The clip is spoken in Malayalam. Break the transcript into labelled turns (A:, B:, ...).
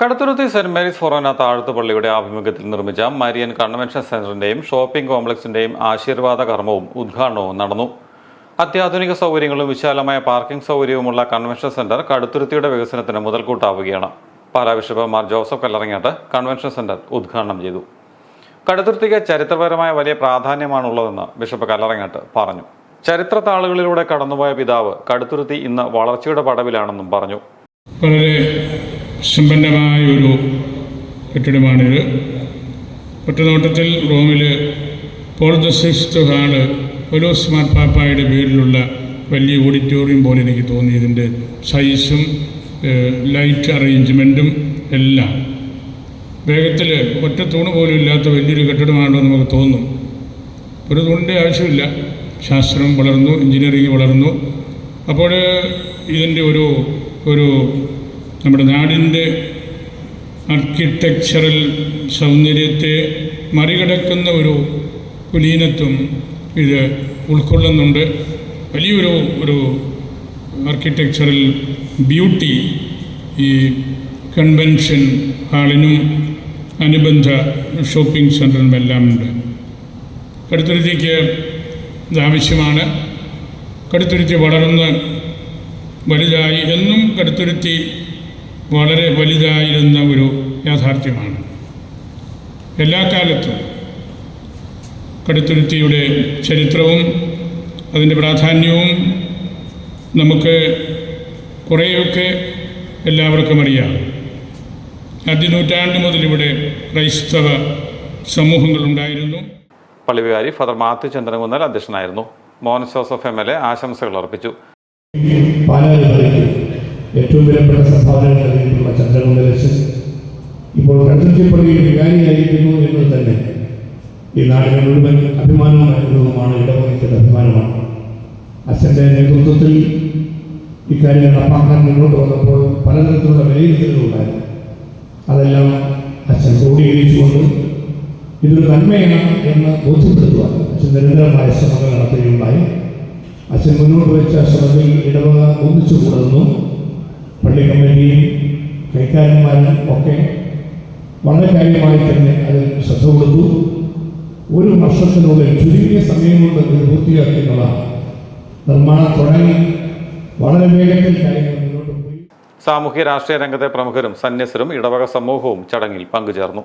A: കടുത്തുരുത്തി സെന്റ് മേരീസ് ഫൊറോന താഴത്തുപള്ളിയുടെ ആഭിമുഖ്യത്തിൽ നിർമ്മിച്ച മരിയൻ കൺവെൻഷൻ സെന്ററിന്റെയും ഷോപ്പിംഗ് കോംപ്ലക്സിന്റെയും ആശീർവാദ കർമ്മവും ഉദ്ഘാടനവും നടന്നു. അത്യാധുനിക സൗകര്യങ്ങളും വിശാലമായ പാർക്കിംഗ് സൗകര്യവുമുള്ള കൺവെൻഷൻ സെന്റർ കടുത്തുരുത്തിയുടെ വികസനത്തിന് മുതൽക്കൂട്ടാവുകയാണ്. Pala bishop Mar Joseph Kallarangatt convention centre ഉദ്ഘാടനം ചെയ്തു. കടുത്തുരുത്തിക്ക് ചരിത്രപരമായ വലിയ പ്രാധാന്യമാണുള്ളതെന്ന് ബിഷപ്പ് കല്ലറങ്ങാട്ട് പറഞ്ഞു. ചരിത്ര താളുകളിലൂടെ കടന്നുപോയ പിതാവ് കടുത്തുരുത്തി ഇന്ന് വളർച്ചയുടെ പടവിലാണെന്നും പറഞ്ഞു.
B: വളരെ സമ്പന്നമായ ഒരു കെട്ടിടമാണിത്. ഒറ്റനോട്ടത്തിൽ റോമിൽ പോൾ ദ സിക്സ്ത് ഹാള് പൗലോസ് മാർപ്പാപ്പായുടെ പേരിലുള്ള വലിയ ഓഡിറ്റോറിയം പോലെ എനിക്ക് തോന്നി. ഇതിൻ്റെ സൈസും ലൈറ്റ് അറേഞ്ച്മെൻറ്റും എല്ലാം വേഗത്തിൽ ഒറ്റ തൂണ് പോലും ഇല്ലാത്ത വലിയൊരു കെട്ടിടമാണെന്ന് നമുക്ക് തോന്നും. ഒരു തൂണിൻ്റെ ആവശ്യമില്ല. ശാസ്ത്രം വളർന്നു, എഞ്ചിനീയറിംഗ് വളർന്നു. അപ്പോൾ ഇതിൻ്റെ ഒരു നമ്മുടെ നാടിൻ്റെ ആർക്കിടെക്ചറൽ സൗന്ദര്യത്തെ മറികടക്കുന്ന ഒരു കുലീനത്വം ഇത് ഉൾക്കൊള്ളുന്നുണ്ട്. വലിയൊരു ആർക്കിടെക്ചറൽ ബ്യൂട്ടി ഈ കൺവെൻഷൻ ഹാളിനും അനുബന്ധ ഷോപ്പിംഗ് സെൻറ്ററിനും എല്ലാം ഉണ്ട്. കടുത്തുരുത്തിക്ക് ഇതാവശ്യമാണ്. കടുത്തുരുത്തി വളർന്ന് വലുതായി. എന്നും കടുത്തുരുത്തി വളരെ വലുതായിരുന്ന ഒരു യാഥാർത്ഥ്യമാണ്. എല്ലാ കാലത്തും കടുത്തുരുത്തിയുടെ ചരിത്രവും അതിൻ്റെ പ്രാധാന്യവും നമുക്ക് കുറേയൊക്കെ എല്ലാവർക്കും അറിയാം. ആദ്യനൂറ്റാണ്ട് മുതൽ ഇവിടെ ക്രൈസ്തവ സമൂഹങ്ങളുണ്ടായിരുന്നു.
A: പള്ളി വികാരി ഫാദർ മാത്യു ചന്ദ്രകുന്നൽ അധ്യക്ഷനായിരുന്നു. മോഹൻ ജോസഫ് MLA ആശംസകൾ അർപ്പിച്ചു.
C: ഏറ്റവും വിലപ്പെട്ട സംഭാവനകൾ നൽകിയിട്ടുള്ള ചന്ദ്രകുന്നലച്ഛൻ ഇപ്പോൾ കടുത്തുരുത്തി പള്ളിയിൽ വികാരിയായിരിക്കുന്നു എന്നത് തന്നെ ഈ നാടിന് മുഴുവൻ അഭിമാനമായിരുന്നതുമാണ്. ഇടവകയുടെ അഭിമാനമാണ്. അച്ഛൻ്റെ നേതൃത്വത്തിൽ ഇക്കാര്യം നടപ്പാക്കാൻ മുന്നോട്ട് വന്നപ്പോൾ പലതരത്തിലുള്ള വിലയിരുത്തലുകളുണ്ടായിരുന്നു. അതെല്ലാം അച്ഛൻ ക്രോഡീകരിച്ചുകൊണ്ട് ഇതൊരു നന്മയാണ് എന്ന് ബോധ്യപ്പെടുത്തുവാൻ അച്ഛൻ നിരന്തരമായ ശ്രമങ്ങൾ നടത്തുകയുണ്ടായി. അച്ഛൻ മുന്നോട്ട് വെച്ച ശ്രമത്തിൽ ഇടവക ഒന്നിച്ചു കൂടുന്നു. പള്ളി കമ്മിറ്റിയും കൈക്കാരന്മാരും ഒക്കെ വളരെ കാര്യമായി തന്നെ അതിൽ ശ്രദ്ധ കൊടുത്തു. ഒരു വർഷത്തിനുള്ളിൽ ചുരുങ്ങിയ സമയം കൊണ്ട് ഇത് പൂർത്തിയാക്കിയെന്നുള്ളതാണ്. നിർമ്മാണം തുടങ്ങി വളരെ വേഗത്തിൽ കാര്യങ്ങൾ മുന്നോട്ട് പോയി.
A: സാമൂഹ്യ രാഷ്ട്രീയ രംഗത്തെ പ്രമുഖരും സന്യസ്തരും ഇടവക സമൂഹവും ചടങ്ങിൽ പങ്കുചേർന്നു.